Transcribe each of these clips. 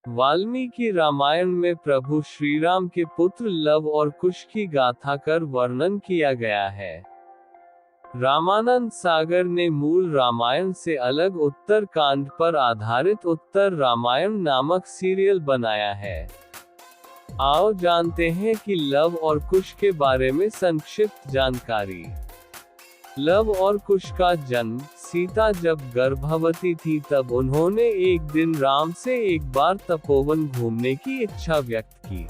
वाल्मीकि रामायण में प्रभु श्रीराम के पुत्र लव और कुश की गाथा कर वर्णन किया गया है। रामानंद सागर ने मूल रामायण से अलग उत्तर कांड पर आधारित उत्तर रामायण नामक सीरियल बनाया है। आओ जानते हैं कि लव और कुश के बारे में संक्षिप्त जानकारी। लव और कुश का जन्म, सीता जब गर्भवती थी तब उन्होंने एक दिन राम से एक बार तपोवन घूमने की इच्छा व्यक्त की,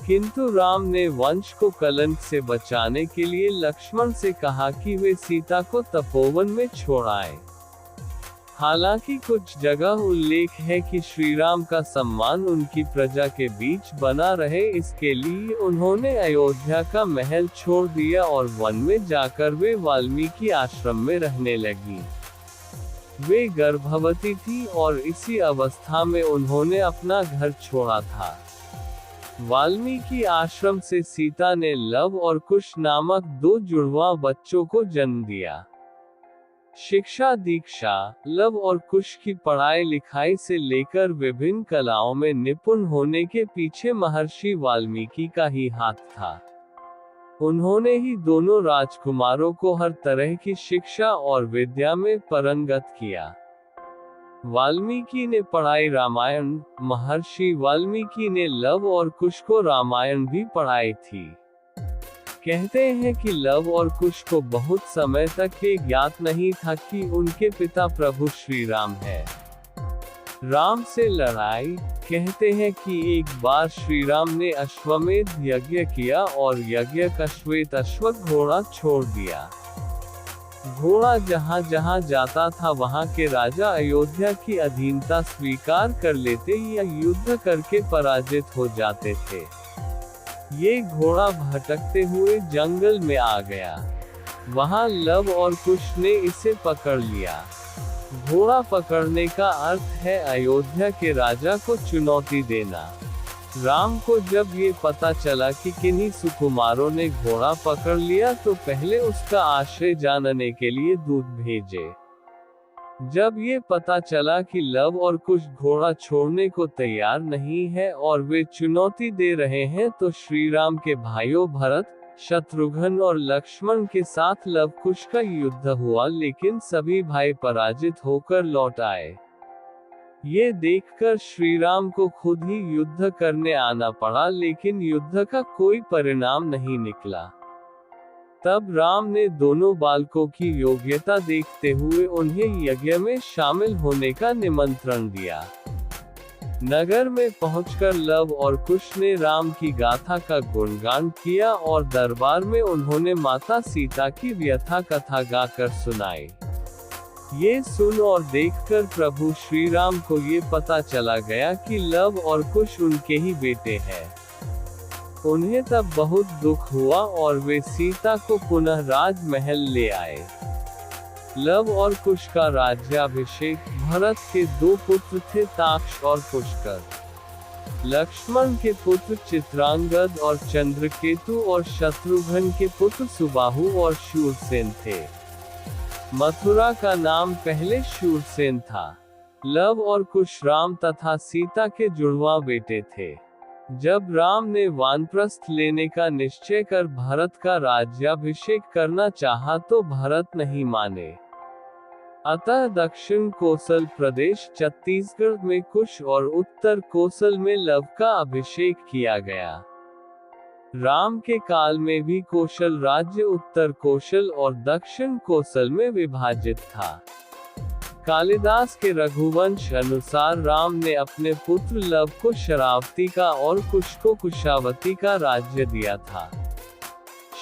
किंतु राम ने वंश को कलंक से बचाने के लिए लक्ष्मण से कहा कि वे सीता को तपोवन में छोड़ आए। हालांकि कुछ जगह उल्लेख है कि श्रीराम का सम्मान उनकी प्रजा के बीच बना रहे, इसके लिए उन्होंने अयोध्या का महल छोड़ दिया और वन में जाकर वे वाल्मीकि आश्रम में रहने लगी। वे गर्भवती थी और इसी अवस्था में उन्होंने अपना घर छोड़ा था। वाल्मीकि आश्रम से सीता ने लव और कुश नामक 2 जुड़वा बच्चों को जन्म दिया। शिक्षा दीक्षा, लव और कुश की पढ़ाई लिखाई से लेकर विभिन्न कलाओं में निपुण होने के पीछे महर्षि वाल्मीकि का ही हाथ था। उन्होंने ही दोनों राजकुमारों को हर तरह की शिक्षा और विद्या में पारंगत किया। वाल्मीकि ने पढ़ाई रामायण, महर्षि वाल्मीकि ने लव और कुश को रामायण भी पढ़ाई थी। कहते हैं कि लव और कुश को बहुत समय तक ये ज्ञात नहीं था कि उनके पिता प्रभु श्री राम है। राम से लड़ाई, कहते हैं कि एक बार श्री राम ने अश्वमेध यज्ञ किया और यज्ञ का श्वेत अश्व घोड़ा छोड़ दिया। घोड़ा जहां जहां जाता था वहां के राजा अयोध्या की अधीनता स्वीकार कर लेते या युद्ध करके पराजित हो जाते थे। ये घोड़ा भटकते हुए जंगल में आ गया। वहां लव और कुश ने इसे पकड़ लिया। घोड़ा पकड़ने का अर्थ है अयोध्या के राजा को चुनौती देना। राम को जब ये पता चला कि किन्हीं सुकुमारों ने घोड़ा पकड़ लिया तो पहले उसका आश्रय जानने के लिए दूत भेजे। जब ये पता चला कि लव और कुश घोड़ा छोड़ने को तैयार नहीं है और वे चुनौती दे रहे हैं तो श्री राम के भाइयों भरत, शत्रुघ्न और लक्ष्मण के साथ लव कुश का युद्ध हुआ, लेकिन सभी भाई पराजित होकर लौट आए। ये देखकर श्री राम को खुद ही युद्ध करने आना पड़ा, लेकिन युद्ध का कोई परिणाम नहीं निकला। तब राम ने दोनों बालकों की योग्यता देखते हुए उन्हें यज्ञ में शामिल होने का निमंत्रण दिया। नगर में पहुंचकर लव और कुश ने राम की गाथा का गुणगान किया और दरबार में उन्होंने माता सीता की व्यथा कथा गाकर सुनाई। ये सुन और देखकर प्रभु श्री राम को ये पता चला गया कि लव और कुश उनके ही बेटे हैं। उन्हें तब बहुत दुख हुआ और वे सीता को पुनः राजमहल ले आए। लव और कुश का राज्याभिषेक, भरत के 2 पुत्र थे, ताक्ष और पुष्कर। लक्ष्मण के पुत्र चित्रांगद और चंद्रकेतु और शत्रुघ्न के पुत्र सुबाहु और शूरसेन थे। मथुरा का नाम पहले शूरसेन था। लव और कुश राम तथा सीता के जुड़वा बेटे थे। जब राम ने वानप्रस्थ लेने का निश्चय कर भरत का राज्याभिषेक करना चाहा तो भरत नहीं माने। अतः दक्षिण कोसल प्रदेश छत्तीसगढ़ में कुश और उत्तर कोसल में लव का अभिषेक किया गया। राम के काल में भी कोशल राज्य उत्तर कोशल और दक्षिण कोसल में विभाजित था। कालिदास के रघुवंश अनुसार राम ने अपने पुत्र लव को शरावती का और कुश को कुशावती का राज्य दिया था।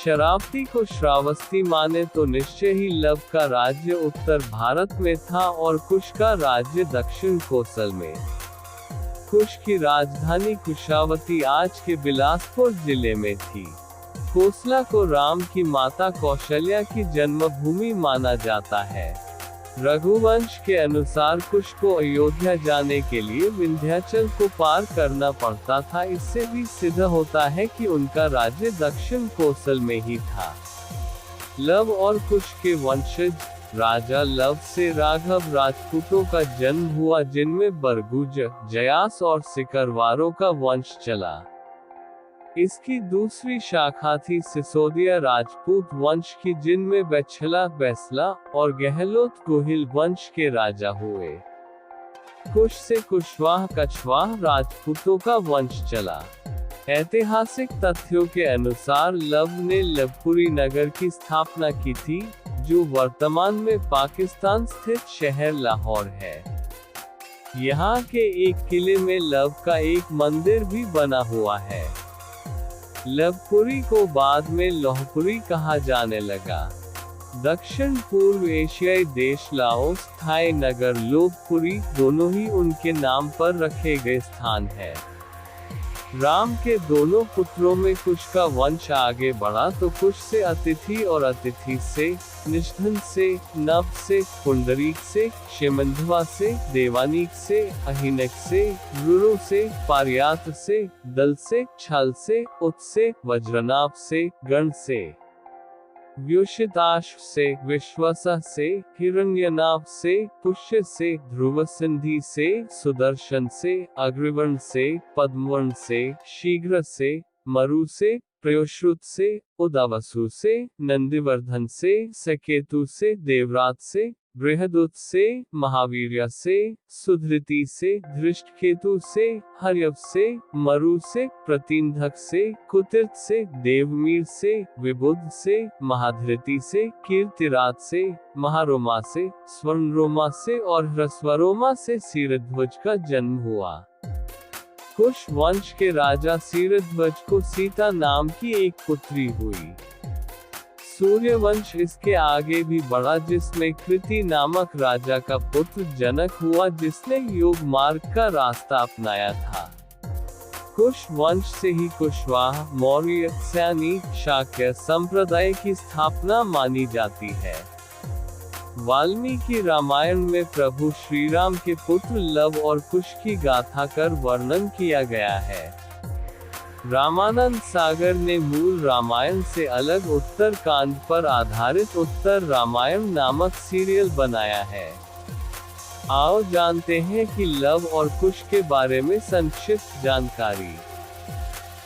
शरावती को श्रावस्ती माने तो निश्चय ही लव का राज्य उत्तर भारत में था और कुश का राज्य दक्षिण कोसल में। कुश की राजधानी कुशावती आज के बिलासपुर जिले में थी। कोसला को राम की माता कौशल्या की जन्मभूमि माना जाता है। रघुवंश के अनुसार कुश को अयोध्या जाने के लिए विंध्याचल को पार करना पड़ता था। इससे भी सिद्ध होता है कि उनका राज्य दक्षिण कोसल में ही था। लव और कुश के वंशज राजा लव से राघव राजपूतों का जन्म हुआ, जिनमें बरगुज, जयास और सिकरवारों का वंश चला। इसकी दूसरी शाखा थी सिसोदिया राजपूत वंश की, जिनमें बैछला, बैसला और गहलोत गोहिल वंश के राजा हुए। कुश से कुशवाह कछवाह राजपूतों का वंश चला। ऐतिहासिक तथ्यों के अनुसार लव ने लवपुरी नगर की स्थापना की थी, जो वर्तमान में पाकिस्तान स्थित शहर लाहौर है। यहाँ के एक किले में लव का एक मंदिर भी बना हुआ है। लवपुरी को बाद में लौहपुरी कहा जाने लगा। दक्षिण पूर्व एशियाई देश लाओस, थाई नगर लोहपुरी दोनों ही उनके नाम पर रखे गए स्थान है। राम के दोनों पुत्रों में कुश का वंश आगे बढ़ा तो कुश से अतिथि और अतिथि से, निषधन से, नभ से, पुंडरीक से, शेमंधवा से, देवानीक से, अहिनक से, रुरु से, पारियात से, दल से, छल से, उत से, वज्रनाभ से, गण से, व्युषिताश्व से, विश्वसह से, हिरण्यनाभ से, पुष्य से, ध्रुवसिंधि से, सुदर्शन से, अग्रवर्ण से, पद्मवर्ण से, शीघ्र से, मरु से, प्रयोश्रुत से, उदावसु से, नंदिवर्धन से, सकेतु से, देवरात से, बृहदुत से, महावीर्य से, सुधृति से, धृष्टकेतु से, हर्यव से, मरु से, प्रतिंधक से, कुतिर्थ से, देवमीर से, विबुध से, महाधृति से, कीर्तिरात से, महारोमा से, स्वर्णरोमा से और ह्रस्वरोमा से सीरध्वज का जन्म हुआ। कुश वंश के राजा सीरध्वज को सीता नाम की एक पुत्री हुई। सूर्यवंश इसके आगे भी बढ़ा, जिसमें कृति नामक राजा का पुत्र जनक हुआ, जिसने योग मार्ग का रास्ता अपनाया था। कुश वंश से ही कुशवाहा, मौर्य, सैनी, शाक्य संप्रदाय की स्थापना मानी जाती है। वाल्मीकि रामायण में प्रभु श्री राम के पुत्र लव और कुश की गाथा कर वर्णन किया गया है। रामानंद सागर ने मूल रामायण से अलग उत्तर कांड पर आधारित उत्तर रामायण नामक सीरियल बनाया है। आओ जानते हैं कि लव और कुश के बारे में संक्षिप्त जानकारी।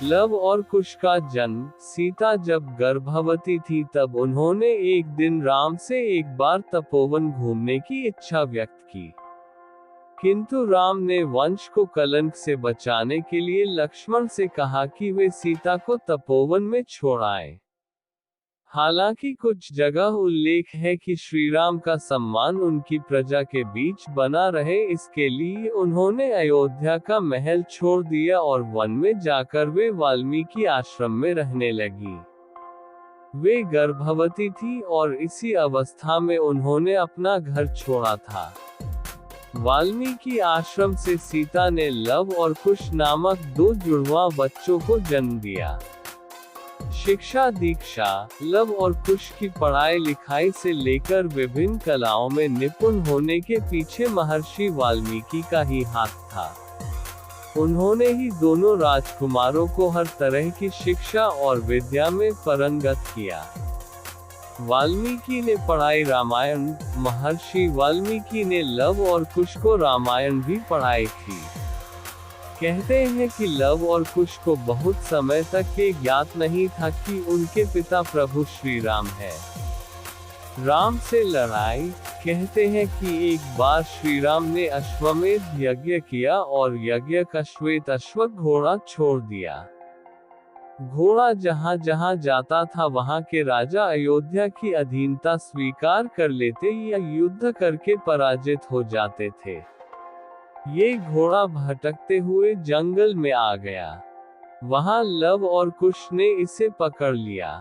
लव और कुश का जन्म। सीता जब गर्भवती थी तब उन्होंने एक दिन राम से एक बार तपोवन घूमने की इच्छा व्यक्त की, किंतु राम ने वंश को कलंक से बचाने के लिए लक्ष्मण से कहा कि वे सीता को तपोवन में छोड़ आए। हालांकि कुछ जगह उल्लेख है कि श्री राम का सम्मान उनकी प्रजा के बीच बना रहे, इसके लिए उन्होंने अयोध्या का महल छोड़ दिया और वन में जाकर वे वाल्मीकि आश्रम में रहने लगी। वे गर्भवती थी और इसी अवस्था में उन्होंने अपना घर छोड़ा था। वाल्मीकि आश्रम से सीता ने लव और कुश नामक दो जुड़वा बच्चों को जन्म दिया। शिक्षा दीक्षा। लव और कुश की पढ़ाई लिखाई से लेकर विभिन्न कलाओं में निपुण होने के पीछे महर्षि वाल्मीकि का ही हाथ था। उन्होंने ही दोनों राजकुमारों को हर तरह की शिक्षा और विद्या में पारंगत किया। वाल्मीकि ने पढ़ाई रामायण। महर्षि वाल्मीकि ने लव और कुश को रामायण भी पढ़ाई थी। कहते हैं कि लव और कुश को बहुत समय तक ये ज्ञात नहीं था कि उनके पिता प्रभु श्री राम है। राम से लड़ाई। कहते हैं कि एक बार श्री राम ने अश्वमेध यज्ञ किया और यज्ञ श्वेत अश्व घोड़ा छोड़ दिया। घोड़ा जहां जहां जाता था वहां के राजा अयोध्या की अधीनता स्वीकार कर लेते या युद्ध करके पराजित हो जाते थे। ये घोड़ा भटकते हुए जंगल में आ गया। वहां लव और कुश ने इसे पकड़ लिया।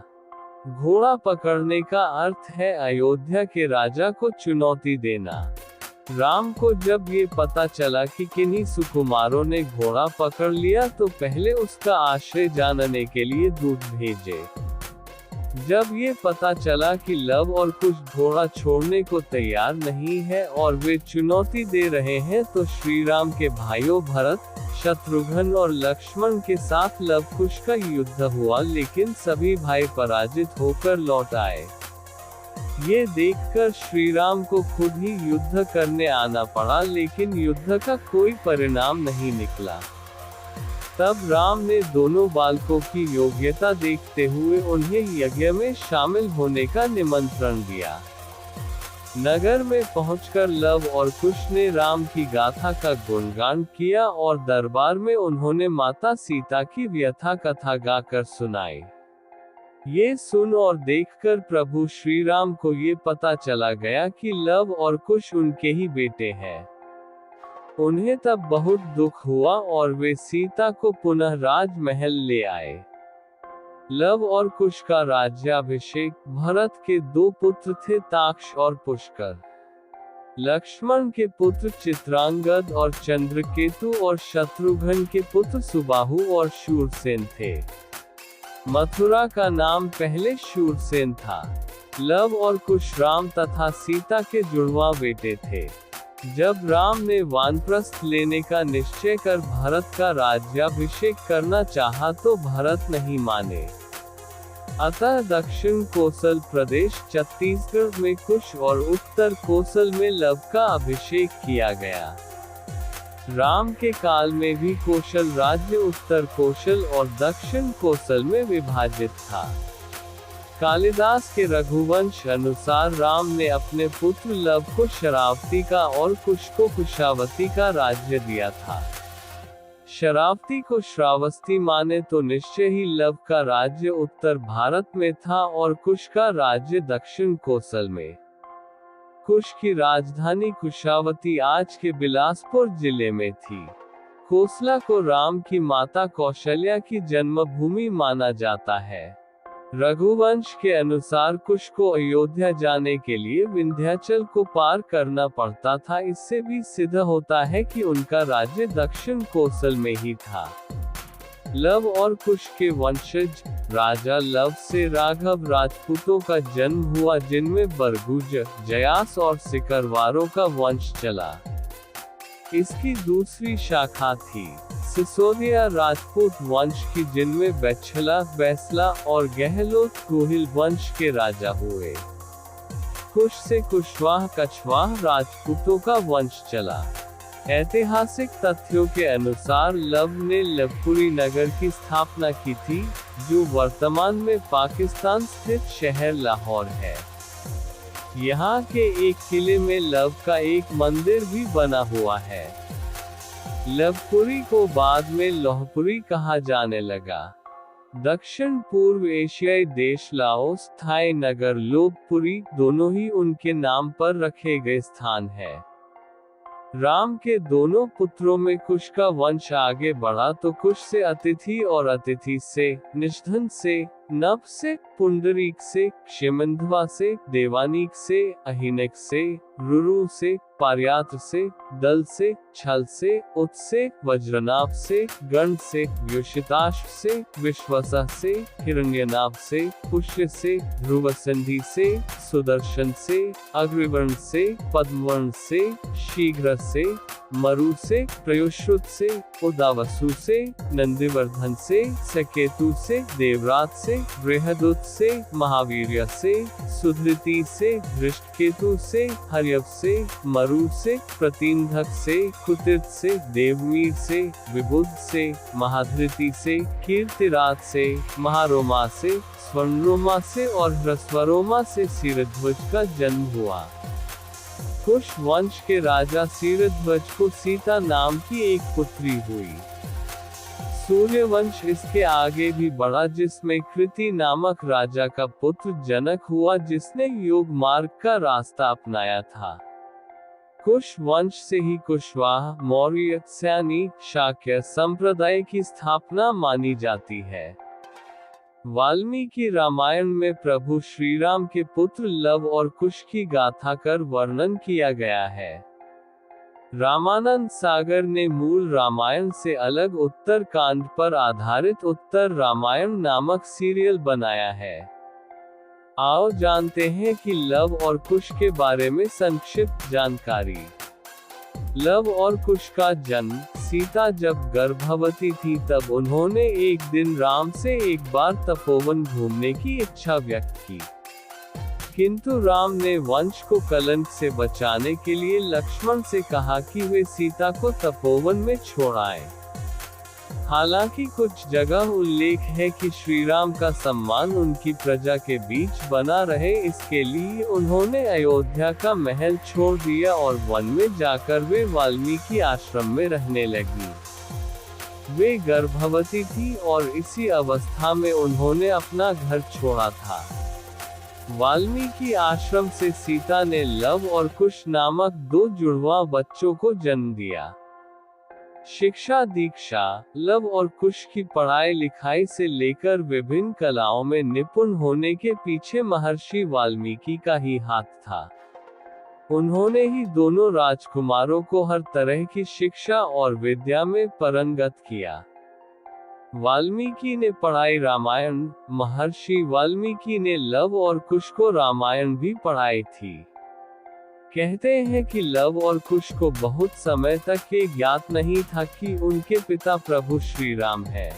घोड़ा पकड़ने का अर्थ है अयोध्या के राजा को चुनौती देना। राम को जब ये पता चला कि किन्हीं सुकुमारों ने घोड़ा पकड़ लिया तो पहले उसका आश्रय जानने के लिए दूत भेजे। जब ये पता चला कि लव और कुश घोड़ा छोड़ने को तैयार नहीं है और वे चुनौती दे रहे हैं तो श्री राम के भाइयों भरत, शत्रुघ्न और लक्ष्मण के साथ लव कुश का युद्ध हुआ, लेकिन सभी भाई पराजित होकर लौट आए। ये देखकर श्री राम को खुद ही युद्ध करने आना पड़ा, लेकिन युद्ध का कोई परिणाम नहीं निकला। तब राम ने दोनों बालकों की योग्यता देखते हुए उन्हें यज्ञ में शामिल होने का निमंत्रण दिया। नगर में पहुंचकर लव और कुश ने राम की गाथा का गुणगान किया और दरबार में उन्होंने माता सीता की व्यथा कथा गाकर सुनाई। ये सुन और देखकर प्रभु श्री राम को ये पता चला गया कि लव और कुश उनके ही बेटे हैं। उन्हें तब बहुत दुख हुआ और वे सीता को पुनः राजमहल ले आए। लव और कुश का राज्याभिषेक। भरत के दो पुत्र थे, ताक्ष और पुष्कर। लक्ष्मण के पुत्र चित्रांगद और चंद्रकेतु और शत्रुघ्न के पुत्र सुबाहु और शूरसेन थे। मथुरा का नाम पहले शूरसेन था। लव और कुश राम तथा सीता के जुड़वा बेटे थे। जब राम ने वानप्रस्थ लेने का निश्चय कर भरत का राज्याभिषेक करना चाहा तो भरत नहीं माने। अतः दक्षिण कोसल प्रदेश छत्तीसगढ़ में कुश और उत्तर कोसल में लव का अभिषेक किया गया। राम के काल में भी कोशल राज्य उत्तर कोशल और दक्षिण कोसल में विभाजित था। कालिदास के रघुवंश अनुसार राम ने अपने पुत्र लव को शरावती का और कुश को कुशावती का राज्य दिया था। शरावती को श्रावस्ती माने तो निश्चय ही लव का राज्य उत्तर भारत में था और कुश का राज्य दक्षिण कोसल में। कुश की राजधानी कुशावती आज के बिलासपुर जिले में थी। कोसला को राम की माता कौशल्या की जन्मभूमि माना जाता है। रघुवंश के अनुसार कुश को अयोध्या जाने के लिए विंध्याचल को पार करना पड़ता था। इससे भी सिद्ध होता है कि उनका राज्य दक्षिण कोसल में ही था। लव और कुश के वंशज राजा लव से राघव राजपूतों का जन्म हुआ, जिनमें बरगुज, जयास और सिकरवारों का वंश चला। इसकी दूसरी शाखा थी सिसोदिया राजपूत वंश की, जिनमें बैछला, बैसला और गहलोत गोहिल वंश के राजा हुए। कुश से कुशवाह कछवाह राजपूतों का वंश चला। ऐतिहासिक तथ्यों के अनुसार लव ने लवपुरी नगर की स्थापना की थी, जो वर्तमान में पाकिस्तान स्थित शहर लाहौर है। यहाँ के एक किले में लव का एक मंदिर भी बना हुआ है। लवपुरी को बाद में लोहपुरी कहा जाने लगा। दक्षिण पूर्व एशियाई देश लाओस, थाई नगर लोहपुरी दोनों ही उनके नाम पर रखे गए स्थान है। राम के दोनों पुत्रों में कुश का वंश आगे बढ़ा तो कुश से अतिथि और अतिथि से निषधन से, नभ से, पुंडरीक से, क्षेमंध्वा से, देवानीक से, अहिनक से, रुरु से, पार्यात्र से, दल से, छल से, उत से, वज्रनाभ से, गण से, व्युषिताश्व से, विश्वसह से, हिरण्यनाभ से, पुष्य से, ध्रुवसंधि से, सुदर्शन से, अग्रवर्ण से, पद्मवर्ण से, शीघ्र से, मरु से, प्रयुश्रुत से, उदावसु से, नंदिवर्धन से, सकेतु से, देवरात से, बृहदुत से, महावीर्य से, सुधृति से, धृष्टकेतु से, हर्यव से, मरु से, प्रतीन्धक से, कुतिर्थ से, देवमीर से, विबुध से, महाधृति से, कीर्तिरात से, महारोमा से, स्वर्णरोमा से और ह्रस्वरोमा से सीरध्वज का जन्म हुआ। कुश वंश के राजा सीरध्वज को सीता नाम की एक पुत्री हुई। सूर्यवंश इसके आगे भी बढ़ा, जिसमें कृति नामक राजा का पुत्र जनक हुआ, जिसने योग मार्ग का रास्ता अपनाया था। कुश वंश से ही कुशवाहा, मौर्य, सैनी, शाक्य संप्रदाय की स्थापना मानी जाती है। वाल्मीकि रामायण में प्रभु श्री राम के पुत्र लव और कुश की गाथा कर वर्णन किया गया है। रामानंद सागर ने मूल रामायण से अलग उत्तरकांड पर आधारित उत्तर रामायण नामक सीरियल बनाया है। आओ जानते हैं कि लव और कुश के बारे में संक्षिप्त जानकारी। लव और कुश का जन्म। सीता जब गर्भवती थी तब उन्होंने एक दिन राम से एक बार तपोवन घूमने की इच्छा व्यक्त की। किंतु राम ने वंश को कलंक से बचाने के लिए लक्ष्मण से कहा कि वे सीता को तपोवन में छोड़ आए। हालांकि कुछ जगह उल्लेख है कि श्री राम का सम्मान उनकी प्रजा के बीच बना रहे, इसके लिए उन्होंने अयोध्या का महल छोड़ दिया और वन में जाकर वे वाल्मीकि आश्रम में रहने लगी। वे गर्भवती थी और इसी अवस्था में उन्होंने अपना घर छोड़ा था। वाल्मीकि आश्रम से सीता ने लव और कुश नामक 2 जुड़वां बच्चों को जन्म दिया। शिक्षा दीक्षा, लव और कुश की पढ़ाई लिखाई से लेकर विभिन्न कलाओं में निपुण होने के पीछे महर्षि वाल्मीकि का ही हाथ था। उन्होंने ही दोनों राजकुमारों को हर तरह की शिक्षा और विद्या में पारंगत किया। वाल्मीकि ने पढ़ाई रामायण, महर्षि वाल्मीकि ने लव और कुश को रामायण भी पढ़ाई थी। कहते हैं कि लव और कुश को बहुत समय तक ये ज्ञात नहीं था कि उनके पिता प्रभु श्री राम है।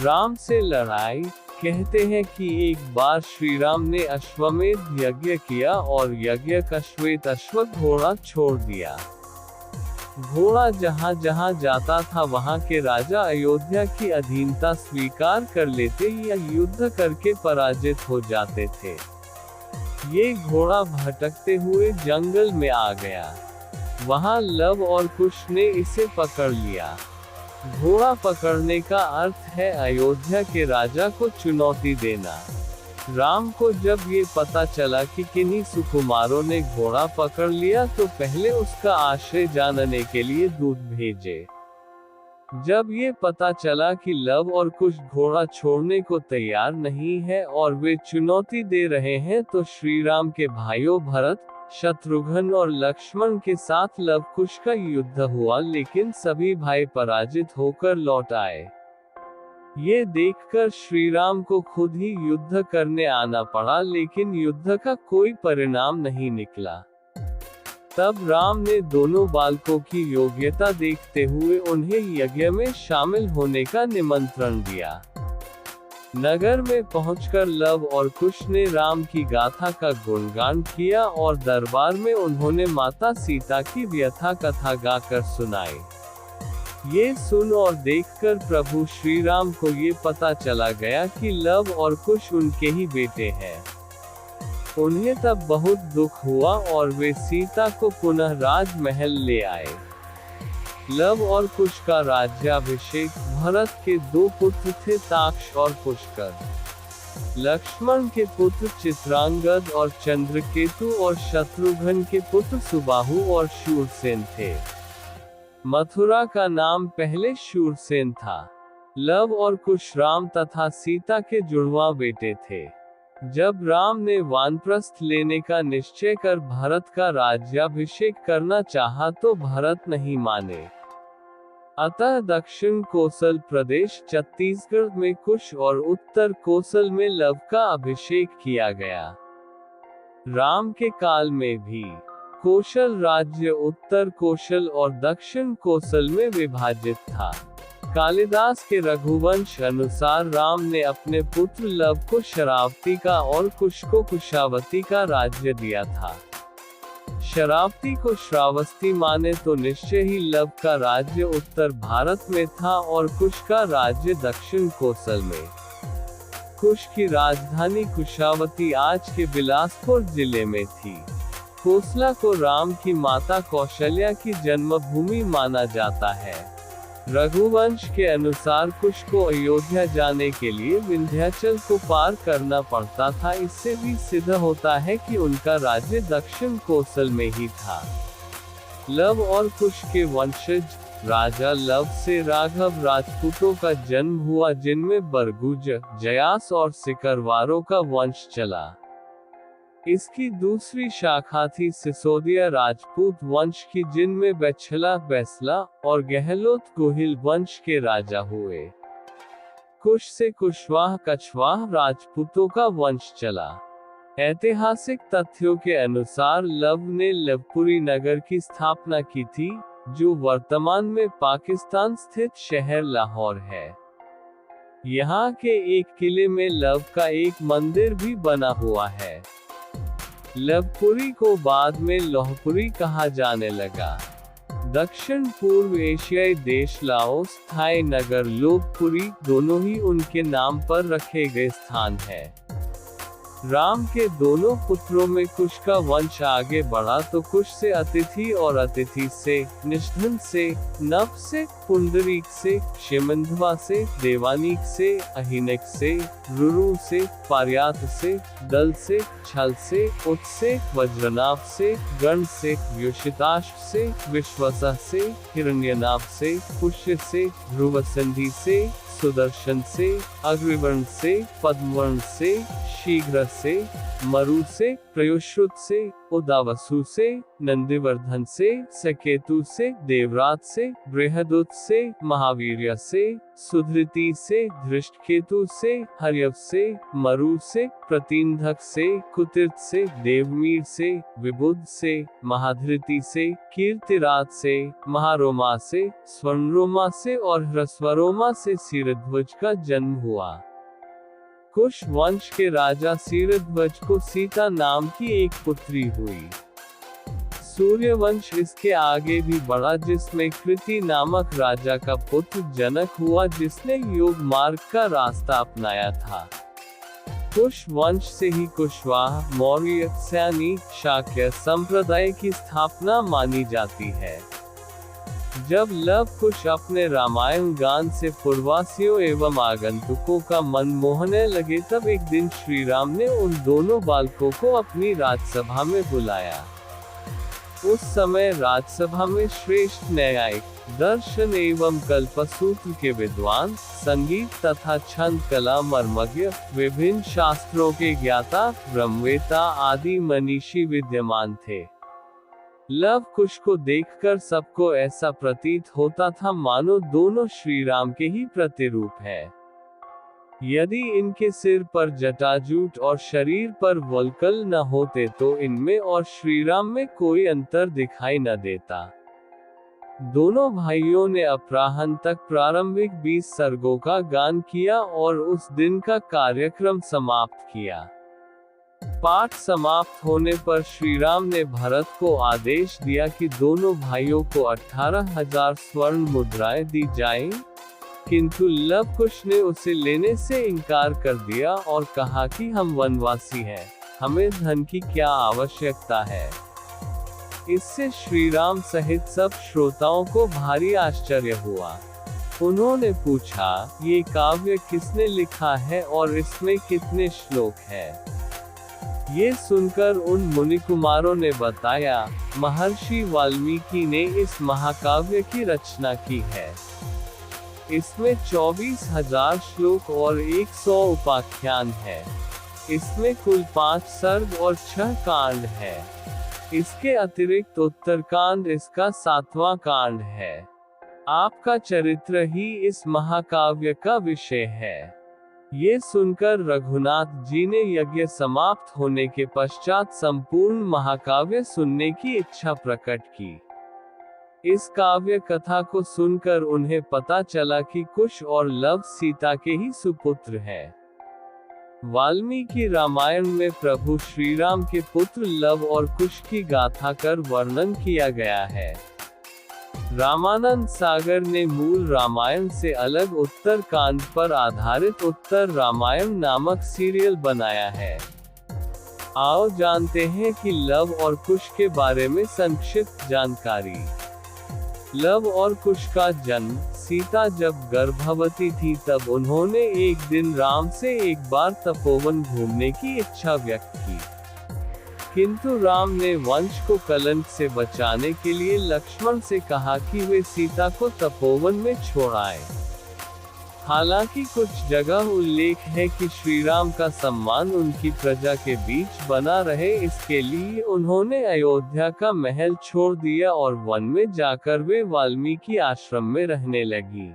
राम से लड़ाई। कहते हैं कि एक बार श्री राम ने अश्वमेध यज्ञ किया और यज्ञ का श्वेत अश्व घोड़ा छोड़ दिया। घोड़ा जहाँ जहाँ जाता था वहाँ के राजा अयोध्या की अधीनता स्वीकार कर लेते या युद्ध करके पराजित हो जाते थे। ये घोड़ा भटकते हुए जंगल में आ गया। वहाँ लव और कुश ने इसे पकड़ लिया। घोड़ा पकड़ने का अर्थ है अयोध्या के राजा को चुनौती देना। राम को जब ये पता चला कि किन्हीं सुकुमारों ने घोड़ा पकड़ लिया तो पहले उसका आश्रय जानने के लिए दूत भेजे। जब ये पता चला कि लव और कुश घोड़ा छोड़ने को तैयार नहीं है और वे चुनौती दे रहे हैं तो श्री राम के भाइयों भरत, शत्रुघ्न और लक्ष्मण के साथ लव कुश का युद्ध हुआ, लेकिन सभी भाई पराजित होकर लौट आए। ये देखकर श्री राम को खुद ही युद्ध करने आना पड़ा, लेकिन युद्ध का कोई परिणाम नहीं निकला। तब राम ने दोनों बालकों की योग्यता देखते हुए उन्हें यज्ञ में शामिल होने का निमंत्रण दिया। नगर में पहुंचकर लव और कुश ने राम की गाथा का गुणगान किया और दरबार में उन्होंने माता सीता की व्यथा कथा गाकर सुनाई। ये सुन और देखकर प्रभु श्री राम को ये पता चला गया कि लव और कुश उनके ही बेटे हैं। उन्हें तब बहुत दुख हुआ और वे सीता को पुनः राजमहल ले आए। लव और कुश का राज्याभिषेक। भरत के 2 पुत्र थे, ताक्ष और पुष्कर। लक्ष्मण के पुत्र चित्रांगद और चंद्रकेतु और शत्रुघ्न के पुत्र सुबाहु और शूरसेन थे। मथुरा का नाम पहले शूरसेन था। लव और कुश राम तथा सीता के जुड़वां बेटे थे। जब राम ने वानप्रस्थ लेने का निश्चय कर भरत का राज्याभिषेक करना चाहा तो भरत नहीं माने। अतः दक्षिण कोसल प्रदेश छत्तीसगढ़ में कुश और उत्तर कोसल में लव का अभिषेक किया गया। राम के काल में भी कोशल राज्य उत्तर कोशल और दक्षिण कोसल में विभाजित था। कालिदास के रघुवंश अनुसार राम ने अपने पुत्र लव को शरावती का और कुश को कुशावती का राज्य दिया था। शरावती को श्रावस्ती माने तो निश्चय ही लव का राज्य उत्तर भारत में था और कुश का राज्य दक्षिण कोसल में। कुश की राजधानी कुशावती आज के बिलासपुर जिले में थी। कोसला को राम की माता कौशल्या की जन्मभूमि माना जाता है। रघुवंश के अनुसार कुश को अयोध्या जाने के लिए विंध्याचल को पार करना पड़ता था। इससे भी सिद्ध होता है कि उनका राज्य दक्षिण कोसल में ही था। लव और कुश के वंशज राजा लव से राघव राजपूतों का जन्म हुआ, जिनमें बरगुज, जयास और सिकरवारों का वंश चला। इसकी दूसरी शाखा थी सिसोदिया राजपूत वंश की, जिनमें बैछला, बैसला और गहलोत गोहिल वंश के राजा हुए। कुश से कुशवाह, कछवाह राजपूतों का वंश चला। ऐतिहासिक तथ्यों के अनुसार लव ने लवपुरी नगर की स्थापना की थी, जो वर्तमान में पाकिस्तान स्थित शहर लाहौर है। यहाँ के एक किले में लव का एक मंदिर भी बना हुआ है। लवपुरी को बाद में लौहपुरी कहा जाने लगा। दक्षिण पूर्व एशियाई देश लाओस, थाई नगर लोपपुरी दोनों ही उनके नाम पर रखे गए स्थान हैं। राम के दोनों पुत्रों में कुश का वंश आगे बढ़ा तो कुश से अतिथि और अतिथि से निष्ठन से, नभ से, पुंडरीक से, शिमंधवा से, देवानीक से, अहिनक से, रुरु से, पार्यात से, दल से, छल से, उत से, वज्रनाभ से, गण से, व्युषिताश्व से, विश्वसह से, हिरण्यनाभ से, पुष्य से, ध्रुवसंधि से, सुदर्शन से, अग्रिवर्ण से, पद्मवर्ण से, शीघ्र से, मरु से, प्रयुश्रुत से, उदावसु से, नंदिवर्धन से, सकेतु से, देवरात से, बृहदुत से, महावीर्य से, सुधृति से, धृष्टकेतु से, हर्यव से, मरु से, प्रतिंधक से, कुतिर्थ से, देवमीर से, विबुध से, महाधृति से, कीर्तिरात से, महारोमा से, स्वर्णरोमा से और ह्रस्वरोमा से सीरध्वज का जन्म हुआ। कुश वंश के राजा सीरध्वज को सीता नाम की एक पुत्री हुई। सूर्यवंश इसके आगे भी बढ़ा जिसमें कृति नामक राजा का पुत्र जनक हुआ जिसने योग मार्ग का रास्ता अपनाया था। कुश वंश से ही कुशवाहा, मौर्य, सैनी, शाक्य संप्रदाय की स्थापना मानी जाती है। जब लव कुश अपने रामायण गान से पूर्ववासियों एवं आगंतुकों का मन मोहने लगे तब एक दिन श्री राम ने उन दोनों बालकों को अपनी राजसभा में बुलाया। उस समय राजसभा में श्रेष्ठ न्यायिक, दर्शन एवं कल्पसूत्र के विद्वान, संगीत तथा छंद कला मर्मज्ञ, विभिन्न शास्त्रों के ज्ञाता, ब्रह्मवेता आदि मनीषी विद्यमान थे। लव कुश को देखकर सबको ऐसा प्रतीत होता था मानो दोनों श्री राम के ही प्रतिरूप हैं। यदि इनके सिर पर जटाजूट और शरीर पर वल्कल न होते तो इनमें और श्री राम में कोई अंतर दिखाई न देता। दोनों भाइयों ने अपराह्न तक प्रारंभिक 20 सर्गों का गान किया और उस दिन का कार्यक्रम समाप्त किया। पाठ समाप्त होने पर श्री राम ने भरत को आदेश दिया कि दोनों भाइयों को 18,000 स्वर्ण मुद्राएं दी जाएं, किंतु लव कुश ने उसे लेने से इनकार कर दिया और कहा कि हम वनवासी हैं, हमें धन की क्या आवश्यकता है। इससे श्री राम सहित सब श्रोताओं को भारी आश्चर्य हुआ। उन्होंने पूछा, ये काव्य किसने लिखा है और इसमें कितने श्लोक हैं? ये सुनकर उन मुनिकुमारों ने बताया, महर्षि वाल्मीकि ने इस महाकाव्य की रचना की है। इसमें 24,000 श्लोक और 100 उपाख्यान है। इसमें कुल 5 सर्ग और 6 कांड है। इसके अतिरिक्त उत्तरकांड इसका 7वां कांड है। आपका चरित्र ही इस महाकाव्य का विषय है। ये सुनकर रघुनाथ जी ने यज्ञ समाप्त होने के पश्चात संपूर्ण महाकाव्य सुनने की इच्छा प्रकट की। इस काव्य कथा को सुनकर उन्हें पता चला कि कुश और लव सीता के ही सुपुत्र हैं। वाल्मीकि रामायण में प्रभु श्री राम के पुत्र लव और कुश की गाथा कर वर्णन किया गया है। रामानंद सागर ने मूल रामायण से अलग उत्तर कांड पर आधारित उत्तर रामायण नामक सीरियल बनाया है। आओ जानते हैं कि लव और कुश के बारे में संक्षिप्त जानकारी। लव और कुश का जन्म। सीता जब गर्भवती थी तब उन्होंने एक दिन राम से एक बार तपोवन घूमने की इच्छा व्यक्त की, किंतु राम ने वंश को कलंक से बचाने के लिए लक्ष्मण से कहा कि वे सीता को तपोवन में छोड़ आए। हालांकि कुछ जगह उल्लेख है कि श्री राम का सम्मान उनकी प्रजा के बीच बना रहे, इसके लिए उन्होंने अयोध्या का महल छोड़ दिया और वन में जाकर वे वाल्मीकि आश्रम में रहने लगी।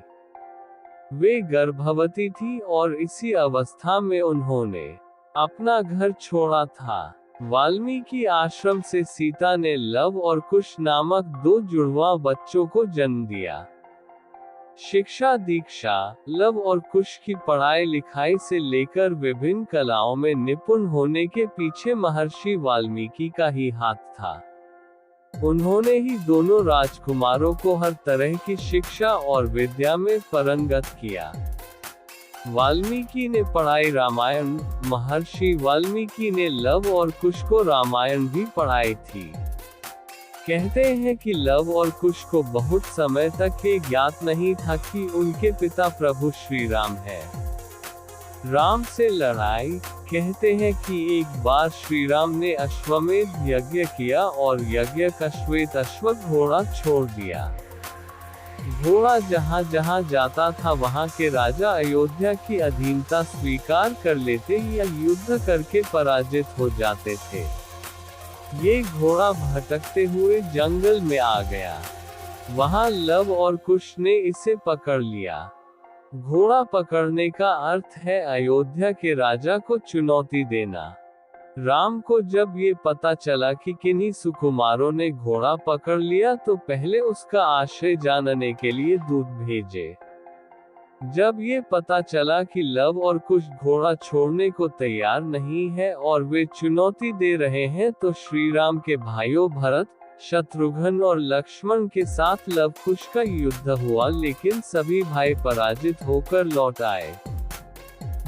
वे गर्भवती थी और इसी अवस्था में उन्होंने अपना घर छोड़ा था। वाल्मीकि आश्रम से सीता ने लव और कुश नामक 2 जुड़वा बच्चों को जन्म दिया। शिक्षा दीक्षा, लव और कुश की पढ़ाई लिखाई से लेकर विभिन्न कलाओं में निपुण होने के पीछे महर्षि वाल्मीकि का ही हाथ था। उन्होंने ही दोनों राजकुमारों को हर तरह की शिक्षा और विद्या में पारंगत किया। वाल्मीकि ने पढ़ाई रामायण, महर्षि वाल्मीकि ने लव और कुश को रामायण भी पढ़ाई थी। कहते हैं कि लव और कुश को बहुत समय तक ये ज्ञात नहीं था कि उनके पिता प्रभु श्री राम है। राम से लड़ाई। कहते हैं कि एक बार श्री राम ने अश्वमेध यज्ञ किया और यज्ञ का श्वेत अश्व घोड़ा छोड़ दिया। घोड़ा जहाँ जहाँ जाता था वहाँ के राजा अयोध्या की अधीनता स्वीकार कर लेते या युद्ध करके पराजित हो जाते थे। ये घोड़ा भटकते हुए जंगल में आ गया। वहाँ लव और कुश ने इसे पकड़ लिया। घोड़ा पकड़ने का अर्थ है अयोध्या के राजा को चुनौती देना। राम को जब ये पता चला कि किन्हीं सुकुमारों ने घोड़ा पकड़ लिया तो पहले उसका आश्रय जानने के लिए दूत भेजे। जब ये पता चला कि लव और कुश घोड़ा छोड़ने को तैयार नहीं है और वे चुनौती दे रहे हैं तो श्री राम के भाइयों भरत, शत्रुघ्न और लक्ष्मण के साथ लव कुश का युद्ध हुआ, लेकिन सभी भाई पराजित होकर लौट आए।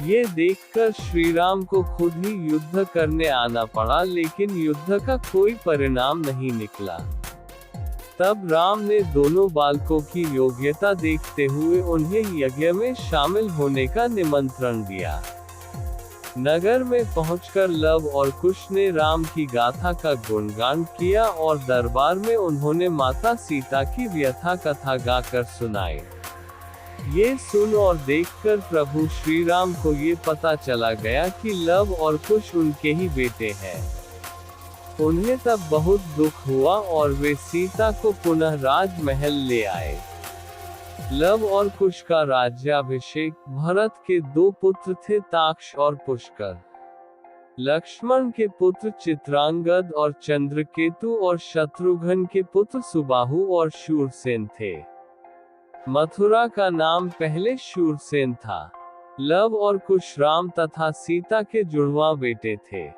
ये देखकर श्री राम को खुद ही युद्ध करने आना पड़ा, लेकिन युद्ध का कोई परिणाम नहीं निकला। तब राम ने दोनों बालकों की योग्यता देखते हुए उन्हें यज्ञ में शामिल होने का निमंत्रण दिया। नगर में पहुंचकर लव और कुश ने राम की गाथा का गुणगान किया और दरबार में उन्होंने माता सीता की व्यथा कथा गाकर सुनाई। ये सुन और देखकर प्रभु श्री राम को ये पता चला गया कि लव और कुश उनके ही बेटे हैं। उन्हें तब बहुत दुख हुआ और वे सीता को पुनः राजमहल ले आए। लव और कुश का राज्याभिषेक। भरत के दो पुत्र थे, ताक्ष और पुष्कर। लक्ष्मण के पुत्र चित्रांगद और चंद्रकेतु और शत्रुघ्न के पुत्र सुबाहु और शूरसेन थे। मथुरा का नाम पहले शूरसेन था। लव और कुश राम तथा सीता के जुड़वा बेटे थे।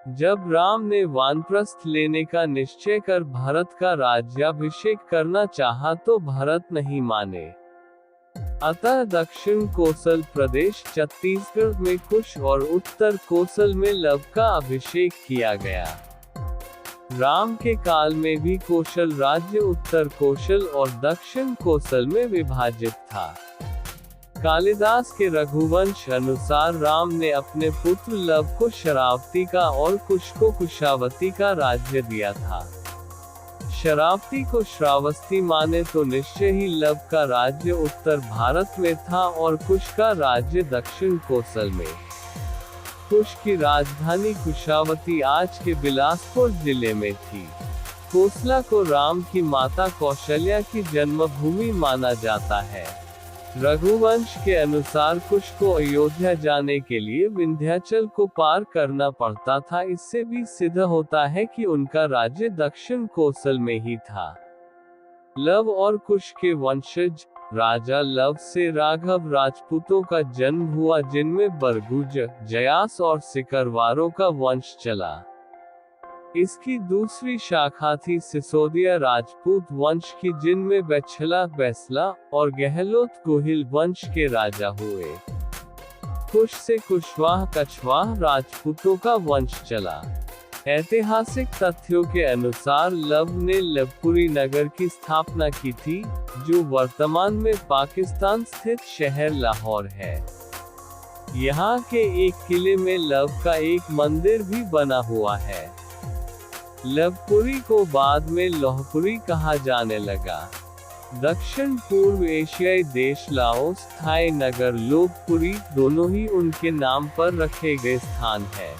जब राम ने वानप्रस्थ लेने का निश्चय कर भरत का राज्याभिषेक करना चाहा तो भरत नहीं माने। अतः दक्षिण कोसल प्रदेश छत्तीसगढ़ में कुश और उत्तर कोसल में लव का अभिषेक किया गया। राम के काल में भी कोशल राज्य उत्तर कोशल और दक्षिण कोसल में विभाजित था। कालिदास के रघुवंश अनुसार राम ने अपने पुत्र लव को शरावती का और कुश को कुशावती का राज्य दिया था। शरावती को श्रावस्ती माने तो निश्चय ही लव का राज्य उत्तर भारत में था और कुश का राज्य दक्षिण कोसल में। कुश की राजधानी कुशावती आज के बिलासपुर जिले में थी। कोसला को राम की माता कौशल्या की जन्मभूमि माना जाता है। रघुवंश के अनुसार कुश को अयोध्या जाने के लिए विंध्याचल को पार करना पड़ता था। इससे भी सिद्ध होता है कि उनका राज्य दक्षिण कोसल में ही था। लव और कुश के वंशज राजा लव से राघव राजपूतों का जन्म हुआ, जिनमें बरगुज, जयास और सिकरवारों का वंश चला। इसकी दूसरी शाखा थी सिसोदिया राजपूत वंश की, जिनमें बैछला, बैसला और गहलोत गोहिल वंश के राजा हुए। कुश से कुशवाह, कछवाह राजपूतों का वंश चला। ऐतिहासिक तथ्यों के अनुसार लव ने लवपुरी नगर की स्थापना की थी, जो वर्तमान में पाकिस्तान स्थित शहर लाहौर है। यहाँ के एक किले में लव का एक मंदिर भी बना हुआ है। लवपुरी को बाद में लोहपुरी कहा जाने लगा। दक्षिण पूर्व एशियाई देश लाओस, थाई नगर लोहपुरी दोनों ही उनके नाम पर रखे गए स्थान है।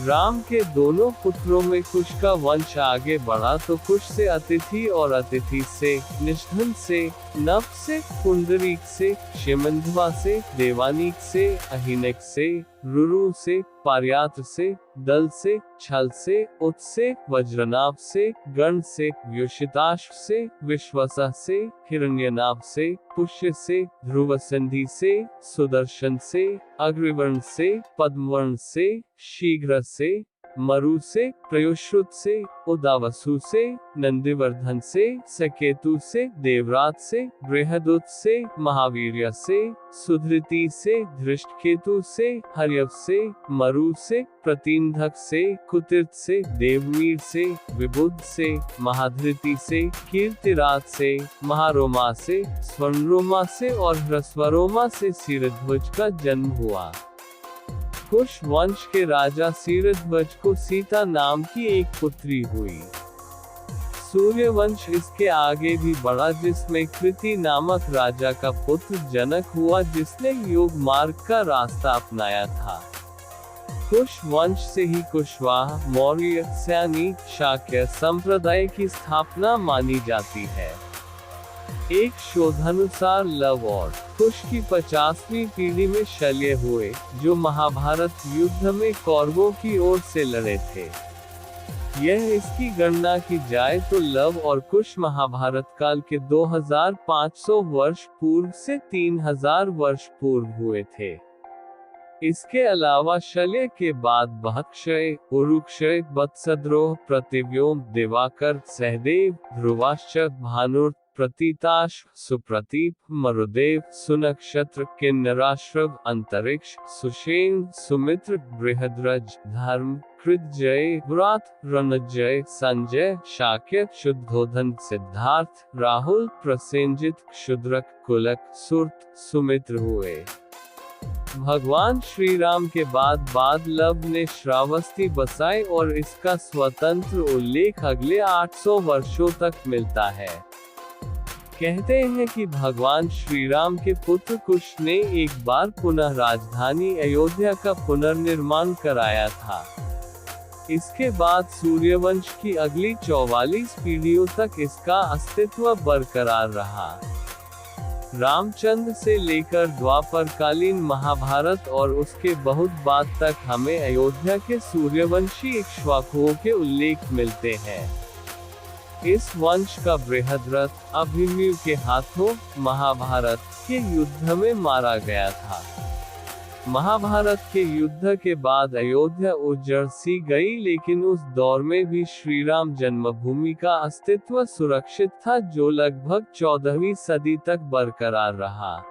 राम के दोनों पुत्रों में कुश का वंश आगे बढ़ा तो कुश से अतिथि और अतिथि से, निष्धन से, नभ से, पुंडरीक से, शिमंधवा से, देवानीक से, अहिनक से, रुरु से, पार्यात्र से, दल से, छल से, उत से, वज्रनाभ से, गण से, व्युषिताश्व से, विश्वसः से, हिरण्यनाभ से, पुष्य से, ध्रुवसंधि से, सुदर्शन से, अग्रवर्ण से, पद्मवर्ण से, शीघ्र से, मरु से, प्रयुश्रुत से, उदावसु से, नंदिवर्धन से, सकेतु से, देवरात से, बृहदुत से, महावीर्य से, सुधृति से, धृष्टकेतु से, हर्यव से, मरु से, प्रतीन्धक से, कुतिर्थ से, देवमीर से, विबुध से, महाधृति से, कीर्तिरात से, महारोमा से, स्वर्णरोमा से और ह्रस्वरोमा से क्षीरध्वज का जन्म हुआ। कुश वंश के राजा क्षीरध्वज को सीता नाम की एक पुत्री हुई। सूर्यवंश इसके आगे भी बढ़ा, जिसमें कृति नामक राजा का पुत्र जनक हुआ, जिसने योग मार्ग का रास्ता अपनाया था। कुश वंश से ही कुशवाहा, मौर्य, सैनी, शाक्य संप्रदाय की स्थापना मानी जाती है। एक शोधानुसार लव और कुश की 50वीं पीढ़ी में शल्य हुए, जो महाभारत युद्ध में कौरवों की ओर से लड़े थे। यह इसकी गणना की जाए तो लव और कुश महाभारत काल के 2500 वर्ष पूर्व से 3000 वर्ष पूर्व हुए थे। इसके अलावा शल्य के बाद बहक्षय, उरुक्षय, वत्सद्रोह, प्रतिव्योम, दिवाकर, सहदेव, ध्रुवाश्च, भानुर्त, प्रतीताश्व, सुप्रतीप, मरुदेव, सुनक्षत्र, किन्नराश्रव, अंतरिक्ष, सुषेण, सुमित्र, बृहद्रज, धर्म, कृतजय, व्रात, रणजय, संजय, शाक्य, शुद्धोधन, सिद्धार्थ, राहुल, प्रसेनजित, क्षुद्रक, कुलक, सुरत, सुमित्र हुए। भगवान श्री राम के बाद लव ने श्रावस्ती बसाई और इसका स्वतंत्र उल्लेख अगले 800 वर्षों तक मिलता है। कहते हैं कि भगवान श्री राम के पुत्र कुश ने एक बार पुनः राजधानी अयोध्या का पुनर्निर्माण कराया था। इसके बाद सूर्यवंश की अगली 44 पीढ़ियों तक इसका अस्तित्व बरकरार रहा। रामचंद्र से लेकर द्वापरकालीन महाभारत और उसके बहुत बाद तक हमें अयोध्या के सूर्यवंशी इक्ष्वाकुओं के उल्लेख मिलते हैं। इस वंश का बृहद्रथ अभिमन्यु के हाथों महाभारत के युद्ध में मारा गया था। महाभारत के युद्ध के बाद अयोध्या उजड़ सी गई, लेकिन उस दौर में भी श्रीराम जन्मभूमि का अस्तित्व सुरक्षित था, जो लगभग 14वीं सदी तक बरकरार रहा।